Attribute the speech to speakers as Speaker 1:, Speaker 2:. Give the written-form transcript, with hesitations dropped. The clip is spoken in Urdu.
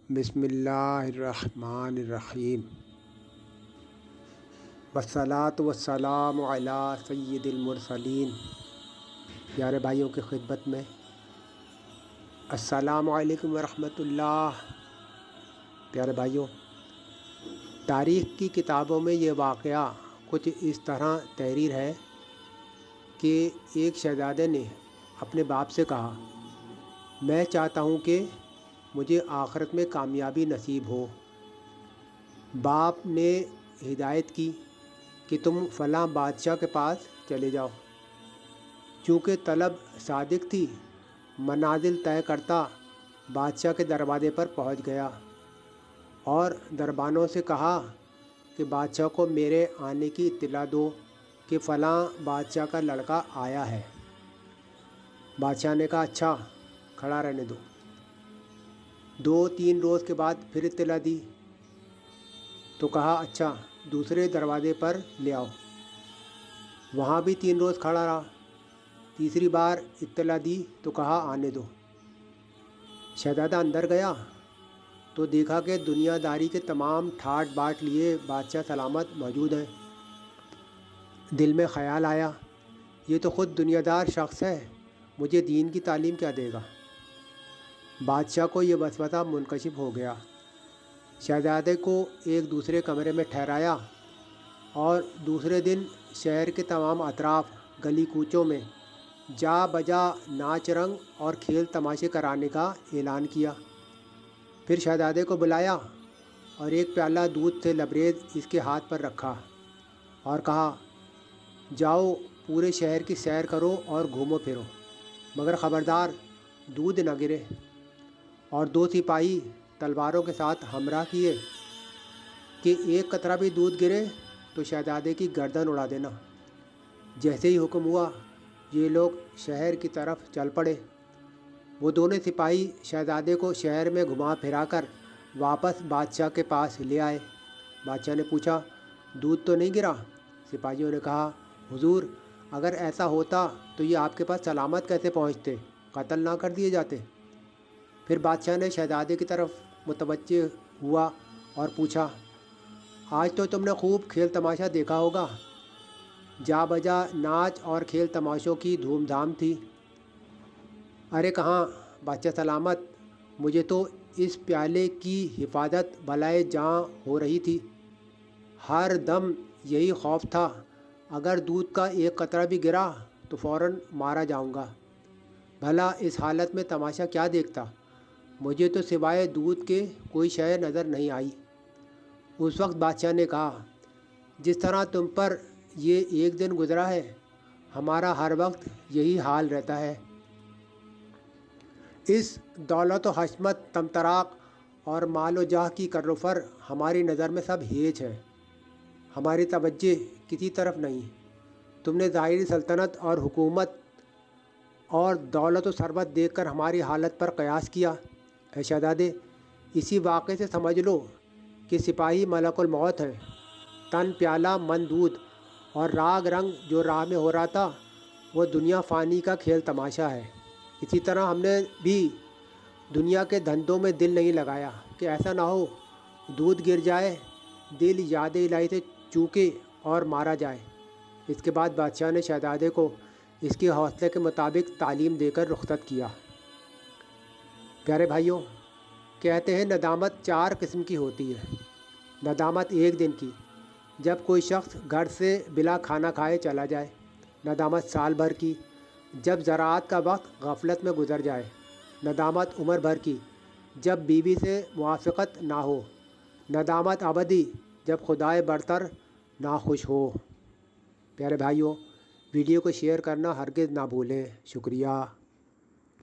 Speaker 1: بسم اللہ الرحمن الرحیم والصلاۃ والسلام علی سید المرسلین۔ پیارے بھائیوں کی خدمت میں السلام علیکم ورحمۃ اللہ۔ پیارے بھائیوں، تاریخ کی کتابوں میں یہ واقعہ کچھ اس طرح تحریر ہے کہ ایک شہزادے نے اپنے باپ سے کہا، میں چاہتا ہوں کہ مجھے آخرت میں کامیابی نصیب ہو۔ باپ نے ہدایت کی کہ تم فلاں بادشاہ کے پاس چلے جاؤ۔ چونکہ طلب صادق تھی، منازل طے کرتا بادشاہ کے دروازے پر پہنچ گیا اور دربانوں سے کہا کہ بادشاہ کو میرے آنے کی اطلاع دو کہ فلاں بادشاہ کا لڑکا آیا ہے۔ بادشاہ نے کہا، اچھا، کھڑا رہنے دو۔ 2-3 روز کے بعد پھر اطلاع دی تو کہا، اچھا، دوسرے دروازے پر لے آؤ۔ وہاں بھی 3 روز کھڑا رہا۔ تیسری بار اطلاع دی تو کہا، آنے دو۔ شہزادہ اندر گیا تو دیکھا کہ دنیا داری کے تمام ٹھاٹ باٹ لیے بادشاہ سلامت موجود ہیں۔ دل میں خیال آیا، یہ تو خود دنیا دار شخص ہے، مجھے دین کی تعلیم کیا دے گا؟ بادشاہ کو یہ وسوسہ منکشف ہو گیا۔ شہزادے کو ایک دوسرے کمرے میں ٹھہرایا اور دوسرے دن شہر کے تمام اطراف گلی کوچوں میں جا بجا ناچ رنگ اور کھیل تماشے کرانے کا اعلان کیا۔ پھر شہزادے کو بلایا اور ایک پیالہ دودھ سے لبریز اس کے ہاتھ پر رکھا اور کہا، جاؤ پورے شہر کی سیر کرو اور گھومو پھرو، مگر خبردار دودھ نہ گرے۔ اور 2 سپاہی تلواروں کے ساتھ ہمراہ کیے کہ ایک قطرہ بھی دودھ گرے تو شہزادے کی گردن اڑا دینا۔ جیسے ہی حکم ہوا، یہ لوگ شہر کی طرف چل پڑے۔ وہ دونوں سپاہی شہزادے کو شہر میں گھما پھرا کر واپس بادشاہ کے پاس لے آئے۔ بادشاہ نے پوچھا، دودھ تو نہیں گرا؟ سپاہیوں نے کہا، حضور، اگر ایسا ہوتا تو یہ آپ کے پاس سلامت کیسے پہنچتے؟ قتل نہ کر دیے جاتے؟ پھر بادشاہ نے شہزادے کی طرف متوجہ ہوا اور پوچھا، آج تو تم نے خوب کھیل تماشا دیکھا ہوگا، جا بجا ناچ اور کھیل تماشوں کی دھوم دھام تھی۔ ارے کہاں بادشاہ سلامت، مجھے تو اس پیالے کی حفاظت بالائے جاں ہو رہی تھی۔ ہر دم یہی خوف تھا، اگر دودھ کا ایک قطرہ بھی گرا تو فوراً مارا جاؤں گا۔ بھلا اس حالت میں تماشا کیا دیکھتا؟ مجھے تو سوائے دودھ کے کوئی شے نظر نہیں آئی۔ اس وقت بادشاہ نے کہا، جس طرح تم پر یہ ایک دن گزرا ہے، ہمارا ہر وقت یہی حال رہتا ہے۔ اس دولت و حشمت، طمطراق اور مال و جاہ کی کر و فر ہماری نظر میں سب ہیچ ہے، ہماری توجہ کسی طرف نہیں۔ تم نے ظاہری سلطنت اور حکومت اور دولت و ثروت دیکھ کر ہماری حالت پر قیاس کیا۔ اے شہزادے، اسی واقعے سے سمجھ لو کہ سپاہی ملک الموت ہیں، تن پیالہ من دودھ، اور راگ رنگ جو راہ میں ہو رہا تھا وہ دنیا فانی کا کھیل تماشا ہے۔ اسی طرح ہم نے بھی دنیا کے دھندوں میں دل نہیں لگایا کہ ایسا نہ ہو دودھ گر جائے، دل یاد الہی سے چوکے اور مارا جائے۔ اس کے بعد بادشاہ نے شہزادے کو اس کے حوصلے کے مطابق تعلیم دے کر رخصت کیا۔ پیارے بھائیوں، کہتے ہیں ندامت 4 قسم کی ہوتی ہے۔ ندامت 1 دن کی، جب کوئی شخص گھر سے بلا کھانا کھائے چلا جائے۔ ندامت سال بھر کی، جب زراعت کا وقت غفلت میں گزر جائے۔ ندامت عمر بھر کی، جب بیوی سے موافقت نہ ہو۔ ندامت ابدی، جب خدائے برتر ناخوش ہو۔ پیارے بھائیوں، ویڈیو کو شیئر کرنا ہرگز نہ بھولیں۔ شکریہ۔